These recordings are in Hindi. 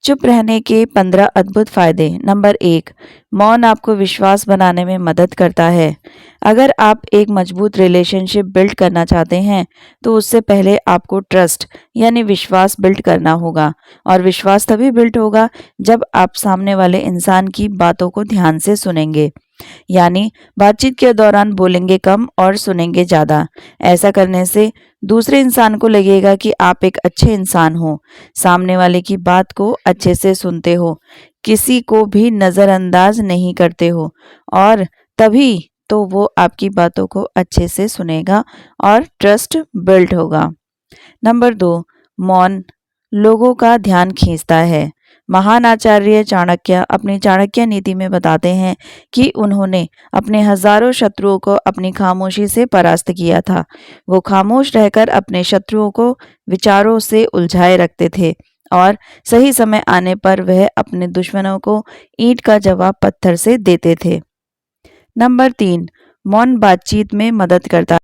चुप रहने के 15 अद्भुत फायदे। नंबर 1, मौन आपको विश्वास बनाने में मदद करता है। अगर आप एक मजबूत रिलेशनशिप बिल्ड करना चाहते हैं, तो उससे पहले आपको ट्रस्ट यानी विश्वास बिल्ड करना होगा। और विश्वास तभी बिल्ड होगा जब आप सामने वाले इंसान की बातों को ध्यान से सुनेंगे। यानी बातचीत के दौरान बोलेंगे कम और सुनेंगे ज़्यादा। ऐसा करने से दूसरे इंसान को लगेगा कि आप एक अच्छे इंसान हो, सामने वाले की बात को अच्छे से सुनते हो, किसी को भी नज़रअंदाज नहीं करते हो, और तभी तो वो आपकी बातों को अच्छे से सुनेगा और ट्रस्ट बिल्ड होगा। नंबर 2, मौन लोगों का ध्यान खींचता है। महान आचार्य चाणक्य अपनी चाणक्य नीति में बताते हैं कि उन्होंने अपने हजारों शत्रुओं को अपनी खामोशी से परास्त किया था। वो खामोश रहकर अपने शत्रुओं को विचारों से उलझाए रखते थे और सही समय आने पर वह अपने दुश्मनों को ईंट का जवाब पत्थर से देते थे। नंबर 3, मौन बातचीत में मदद करता है।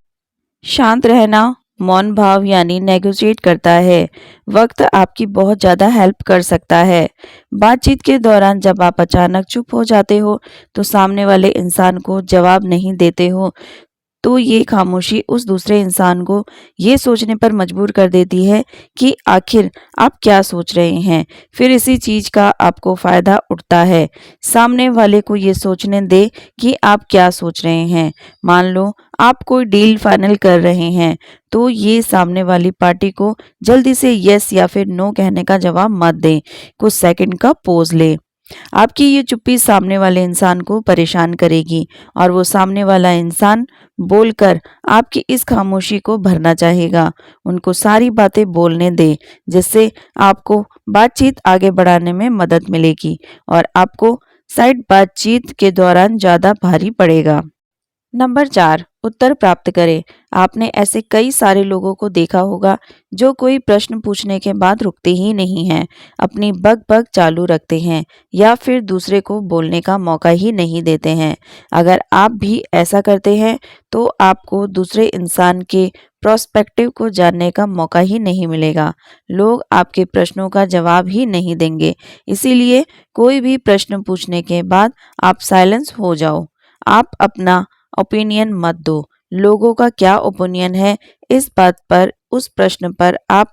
शांत रहना मौन भाव यानी नेगोशिएट करता है। वक्त आपकी बहुत ज़्यादा हेल्प कर सकता है। बातचीत के दौरान जब आप अचानक चुप हो जाते हो, तो सामने वाले इंसान को जवाब नहीं देते हो, तो ये खामोशी उस दूसरे इंसान को ये सोचने पर मजबूर कर देती है कि आखिर आप क्या सोच रहे हैं। फिर इसी चीज़ का आपको फ़ायदा उठता है। सामने वाले को ये सोचने दे कि आप क्या सोच रहे हैं। मान लो आप कोई डील फाइनल कर रहे हैं, तो ये सामने वाली पार्टी को जल्दी से यस या फिर नो कहने का जवाब मत दें। कुछ सेकंड का पॉज़ लें। आपकी ये चुप्पी सामने वाले इंसान को परेशान करेगी और वो सामने वाला इंसान बोलकर आपकी इस खामोशी को भरना चाहेगा। उनको सारी बातें बोलने दें, जिससे आपको बातचीत आगे बढ़ाने में मदद मिलेगी और आपको साइड बातचीत के दौरान ज़्यादा भारी पड़ेगा। नंबर 4, उत्तर प्राप्त करें। आपने ऐसे कई सारे लोगों को देखा होगा जो कोई प्रश्न पूछने के बाद रुकते ही नहीं हैं, अपनी बक-बक चालू रखते हैं या फिर दूसरे को बोलने का मौका ही नहीं देते हैं। अगर आप भी ऐसा करते हैं, तो आपको दूसरे इंसान के पर्सपेक्टिव को जानने का मौका ही नहीं मिलेगा। लोग आपके प्रश्नों का जवाब ही नहीं देंगे। इसीलिए कोई भी प्रश्न पूछने के बाद आप साइलेंस हो जाओ। आप अपना ओपिनियन मत दो। लोगों का क्या ओपिनियन है, इस बात पर, उस प्रश्न पर आप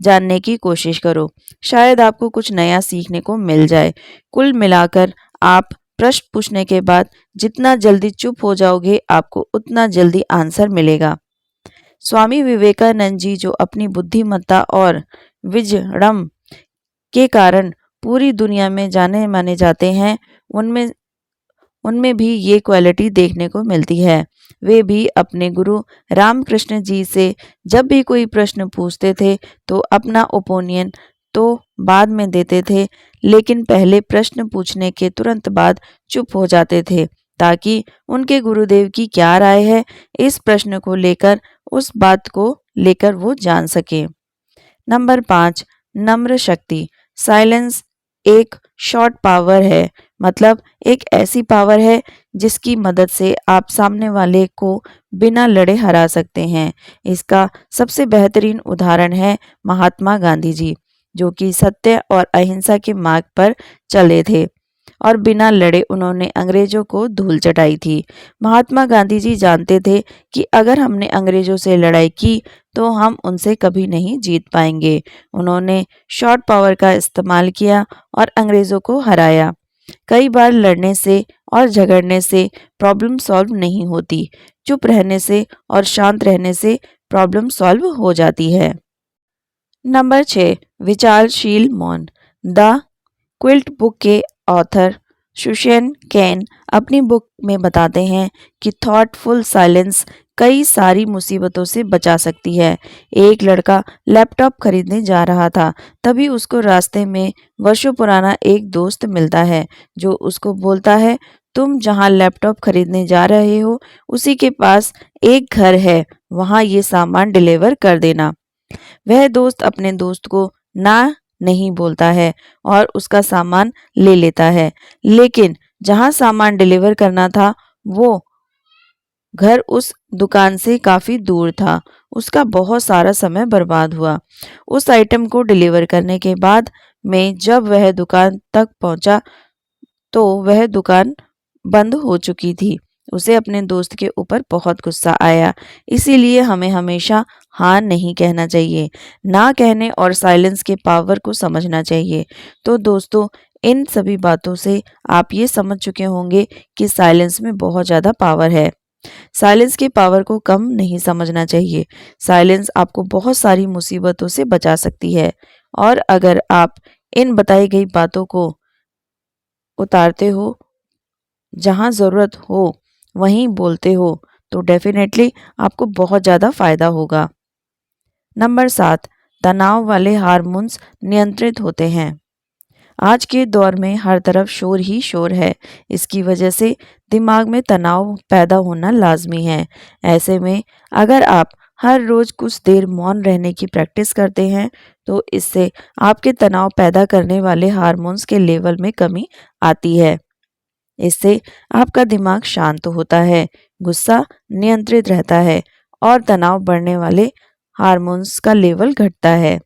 जानने की कोशिश करो। शायद आपको कुछ नया सीखने को मिल जाए। कुल मिलाकर आप प्रश्न पूछने के बाद जितना जल्दी चुप हो जाओगे, आपको उतना जल्दी आंसर मिलेगा। स्वामी विवेकानंद जी, जो अपनी बुद्धिमत्ता और विजडम के कारण पूरी दुनिया में जाने माने जाते हैं, उनमें उनमें भी ये क्वालिटी देखने को मिलती है। वे भी अपने गुरु रामकृष्ण जी से जब भी कोई प्रश्न पूछते थे, तो अपना ओपिनियन तो बाद में देते थे, लेकिन पहले प्रश्न पूछने के तुरंत बाद चुप हो जाते थे, ताकि उनके गुरुदेव की क्या राय है इस प्रश्न को लेकर, उस बात को लेकर वो जान सके। नंबर 5, नम्र शक्ति। साइलेंस एक शॉर्ट पावर है, मतलब एक ऐसी पावर है जिसकी मदद से आप सामने वाले को बिना लड़े हरा सकते हैं। इसका सबसे बेहतरीन उदाहरण है महात्मा गांधी जी, जो कि सत्य और अहिंसा के मार्ग पर चले थे और बिना लड़े उन्होंने अंग्रेजों को धूल चटाई थी। महात्मा गांधी जी जानते थे कि अगर हमने अंग्रेजों से लड़ाई की, तो हम उनसे कभी नहीं जीत पाएंगे। उन्होंने शॉर्ट पावर का इस्तेमाल किया और अंग्रेजों को हराया। कई बार लड़ने से और झगड़ने से प्रॉब्लम सॉल्व नहीं होती, चुप रहने से और शांत रहने से प्रॉब्लम सॉल्व हो जाती है। नंबर 6, विचारशील मौन। द क्विल्ट बुक के ऑथर सुशैन कैन अपनी बुक में बताते हैं कि थॉटफुल साइलेंस कई सारी मुसीबतों से बचा सकती है। एक लड़का लैपटॉप खरीदने जा रहा था, तभी उसको रास्ते में वर्षों पुराना एक दोस्त मिलता है, जो उसको बोलता है, तुम जहाँ लैपटॉप खरीदने जा रहे हो, उसी के पास एक घर है, वहाँ ये सामान डिलीवर कर देना। वह दोस्त अपने दोस्त को ना नहीं बोलता है और उसका सामान ले लेता है, लेकिन जहां सामान डिलीवर करना था, वो घर उस दुकान से काफी दूर था। उसका बहुत सारा समय बर्बाद हुआ। उस आइटम को डिलीवर करने के बाद में जब वह दुकान तक पहुंचा तो वह दुकान बंद हो चुकी थी। उसे अपने दोस्त के ऊपर बहुत गुस्सा आया। इसीलिए हमें हमेशा हाँ नहीं कहना चाहिए। ना कहने और साइलेंस के पावर को समझना चाहिए। तो दोस्तों, इन सभी बातों से आप ये समझ चुके होंगे कि साइलेंस में बहुत ज़्यादा पावर है। साइलेंस की पावर को कम नहीं समझना चाहिए। साइलेंस आपको बहुत सारी मुसीबतों से बचा सकती है। और अगर आप इन बताई गई बातों को उतारते हो, जहाँ ज़रूरत हो वहीं बोलते हो, तो डेफिनेटली आपको बहुत ज़्यादा फायदा होगा। नंबर 7, तनाव वाले हार्मोन्स नियंत्रित होते हैं। आज के दौर में हर तरफ शोर ही शोर है। इसकी वजह से दिमाग में तनाव पैदा होना लाजमी है। ऐसे में अगर आप हर रोज कुछ देर मौन रहने की प्रैक्टिस करते हैं तो इससे आपके तनाव पैदा करने वाले हार्मोन्स के लेवल में कमी आती है। इससे आपका दिमाग शांत होता है, गुस्सा नियंत्रित रहता है और तनाव बढ़ने वाले हार्मोन्स का लेवल घटता है।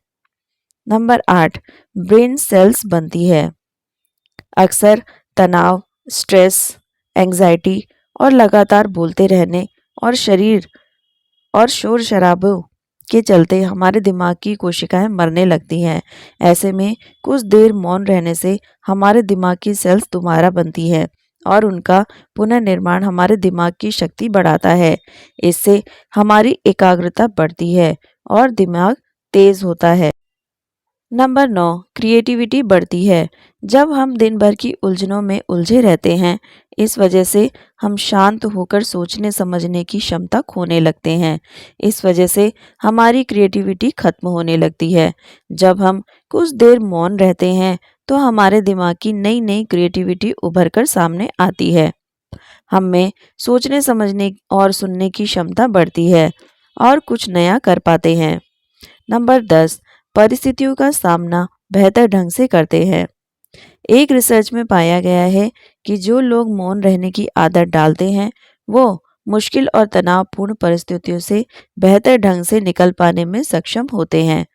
नंबर 8, ब्रेन सेल्स बनती है। अक्सर तनाव, स्ट्रेस, एंजाइटी और लगातार बोलते रहने और शरीर और शोर शराबों के चलते हमारे दिमाग की कोशिकाएं मरने लगती हैं। ऐसे में कुछ देर मौन रहने से हमारे दिमाग की सेल्स दोबारा बनती है और उनका पुनर्निर्माण हमारे दिमाग की शक्ति बढ़ाता है। इससे हमारी एकाग्रता बढ़ती है और दिमाग तेज होता है। नंबर 9, क्रिएटिविटी बढ़ती है। जब हम दिन भर की उलझनों में उलझे रहते हैं, इस वजह से हम शांत होकर सोचने समझने की क्षमता खोने लगते हैं। इस वजह से हमारी क्रिएटिविटी खत्म होने लगती है। जब हम कुछ देर मौन रहते हैं तो हमारे दिमाग की नई नई क्रिएटिविटी उभर कर सामने आती है। हम में सोचने समझने और सुनने की क्षमता बढ़ती है और कुछ नया कर पाते हैं। नंबर 10, परिस्थितियों का सामना बेहतर ढंग से करते हैं। एक रिसर्च में पाया गया है कि जो लोग मौन रहने की आदत डालते हैं वो मुश्किल और तनावपूर्ण परिस्थितियों से बेहतर ढंग से निकल पाने में सक्षम होते हैं।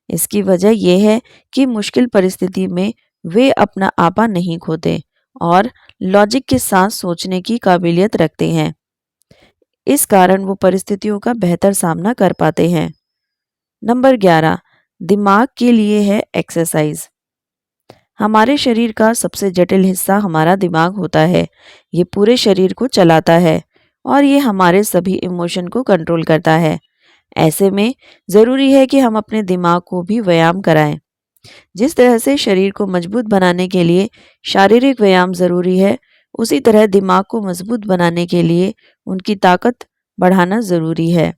इसकी वजह यह है कि मुश्किल परिस्थिति में वे अपना आपा नहीं खोते और लॉजिक के साथ सोचने की काबिलियत रखते हैं। इस कारण वो परिस्थितियों का बेहतर सामना कर पाते हैं। नंबर 11, दिमाग के लिए है एक्सरसाइज। हमारे शरीर का सबसे जटिल हिस्सा हमारा दिमाग होता है। ये पूरे शरीर को चलाता है और ये हमारे सभी इमोशन को कंट्रोल करता है। ऐसे में ज़रूरी है कि हम अपने दिमाग को भी व्यायाम कराएं। जिस तरह से शरीर को मजबूत बनाने के लिए शारीरिक व्यायाम ज़रूरी है, उसी तरह दिमाग को मजबूत बनाने के लिए उनकी ताकत बढ़ाना ज़रूरी है।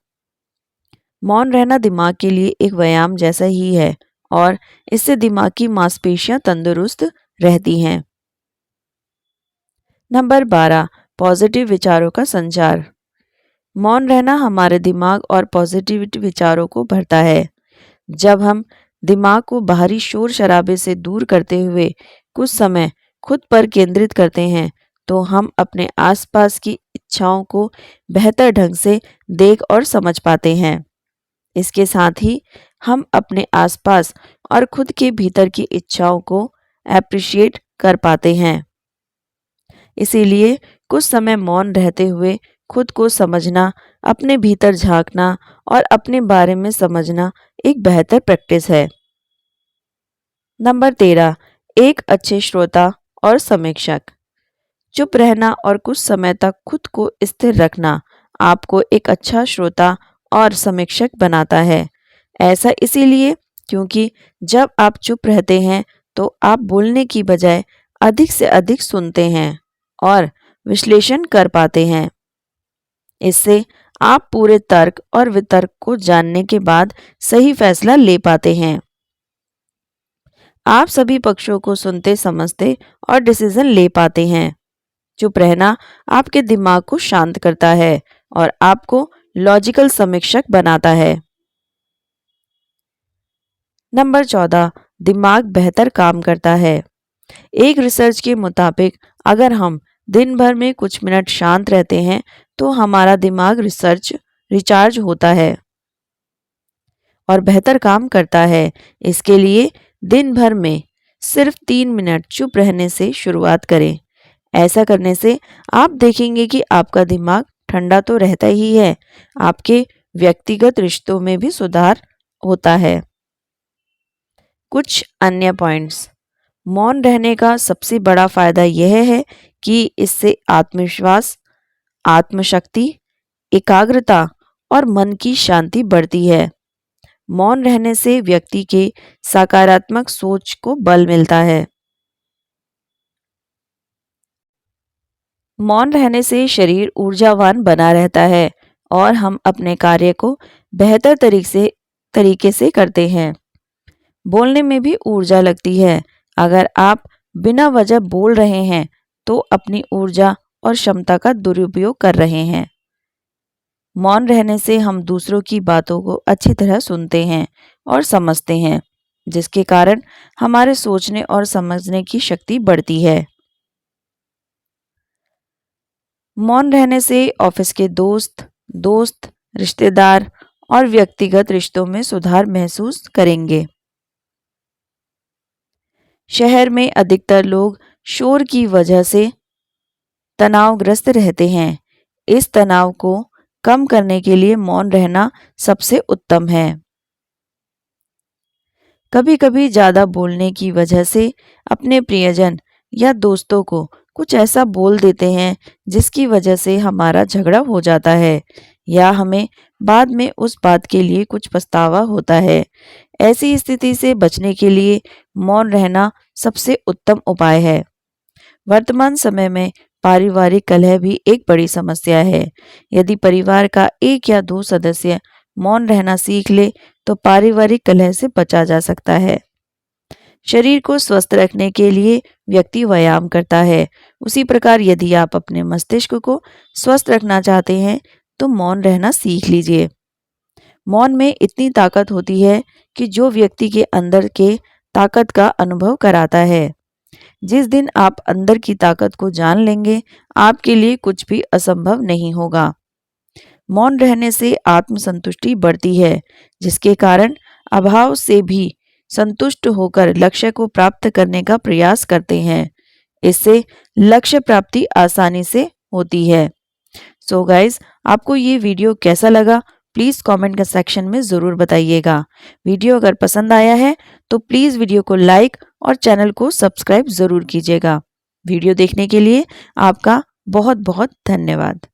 मौन रहना दिमाग के लिए एक व्यायाम जैसा ही है और इससे दिमाग की मांसपेशियां तंदुरुस्त रहती हैं। नंबर 12, पॉजिटिव विचारों का संचार। मौन रहना हमारे दिमाग और पॉजिटिविटी विचारों को भरता है। जब हम दिमाग को बाहरी शोर शराबे से दूर करते हुए कुछ समय खुद पर केंद्रित करते हैं तो हम अपने आसपास की इच्छाओं को बेहतर ढंग से देख और समझ पाते हैं। इसके साथ ही हम अपने आसपास और खुद के भीतर की इच्छाओं को एप्रिशिएट कर पाते हैं। इसीलिए कुछ समय मौन रहते हुए खुद को समझना, अपने भीतर झांकना और अपने बारे में समझना एक बेहतर प्रैक्टिस है। नंबर 13, एक अच्छे श्रोता और समीक्षक। चुप रहना और कुछ समय तक खुद को स्थिर रखना आपको एक अच्छा श्रोता और समीक्षक बनाता है। ऐसा इसीलिए क्योंकि जब आप चुप रहते हैं तो आप बोलने की बजाय अधिक से अधिक सुनते हैं और विश्लेषण कर पाते हैं। इससे आप पूरे तर्क और वितर्क को जानने के बाद सही फैसला ले पाते हैं। आप सभी पक्षों को सुनते समझते और डिसीजन ले पाते हैं। चुप रहना आपके दिमाग को शांत करता है और आपको लॉजिकल समीक्षक बनाता है। नंबर 14, दिमाग बेहतर काम करता है। एक रिसर्च के मुताबिक अगर हम दिन भर में कुछ मिनट शांत रहते हैं तो हमारा दिमाग रिचार्ज होता है और बेहतर काम करता है। इसके लिए दिन भर में सिर्फ 3 मिनट चुप रहने से शुरुआत करें। ऐसा करने से आप देखेंगे कि आपका दिमाग ठंडा तो रहता ही है, आपके व्यक्तिगत रिश्तों में भी सुधार होता है। कुछ अन्य पॉइंट्स। मौन रहने का सबसे बड़ा फायदा यह है कि इससे आत्मविश्वास, आत्मशक्ति, एकाग्रता और मन की शांति बढ़ती है। मौन रहने से व्यक्ति के सकारात्मक सोच को बल मिलता है। मौन रहने से शरीर ऊर्जावान बना रहता है और हम अपने कार्य को बेहतर तरीके से करते हैं। बोलने में भी ऊर्जा लगती है। अगर आप बिना वजह बोल रहे हैं तो अपनी ऊर्जा और क्षमता का दुरुपयोग कर रहे हैं। मौन रहने से हम दूसरों की बातों को अच्छी तरह सुनते हैं और समझते हैं, जिसके कारण हमारे सोचने और समझने की शक्ति बढ़ती है। मौन रहने से ऑफिस के दोस्त, रिश्तेदार और व्यक्तिगत रिश्तों में सुधार महसूस करेंगे। शहर में अधिकतर लोग शोर की वजह से तनावग्रस्त रहते हैं। इस तनाव को कम करने के लिए मौन रहना सबसे उत्तम है। कभी-कभी ज़्यादा बोलने की वजह से अपने प्रियजन या दोस्तों को कुछ ऐसा बोल देते हैं जिसकी वजह से हमारा झगड़ा हो जाता है या हमें बाद में उस बात के लिए कुछ पछतावा होता है। ऐसी स्थिति से बचने के लिए मौन रहना सबसे उत्तम उपाय है। वर्तमान समय में पारिवारिक कलह भी एक बड़ी समस्या है। यदि परिवार का एक या दो सदस्य मौन रहना सीख ले तो पारिवारिक कलह से बचा जा सकता है। शरीर को स्वस्थ रखने के लिए व्यक्ति व्यायाम करता है, उसी प्रकार यदि आप अपने मस्तिष्क को स्वस्थ रखना चाहते हैं तो मौन रहना सीख लीजिए। मौन में इतनी ताकत होती है कि जो व्यक्ति के अंदर के ताकत का अनुभव कराता है। जिस दिन आप अंदर की ताकत को जान लेंगे, आपके लिए कुछ भी असंभव नहीं होगा। मौन रहने से आत्मसंतुष्टि बढ़ती है, जिसके कारण अभाव से भी संतुष्ट होकर लक्ष्य को प्राप्त करने का प्रयास करते हैं। इससे लक्ष्य प्राप्ति आसानी से होती है। सो गाइज, आपको ये वीडियो कैसा लगा प्लीज़ कमेंट के सेक्शन में ज़रूर बताइएगा। वीडियो अगर पसंद आया है तो प्लीज़ वीडियो को लाइक और चैनल को सब्सक्राइब ज़रूर कीजिएगा। वीडियो देखने के लिए आपका बहुत बहुत धन्यवाद।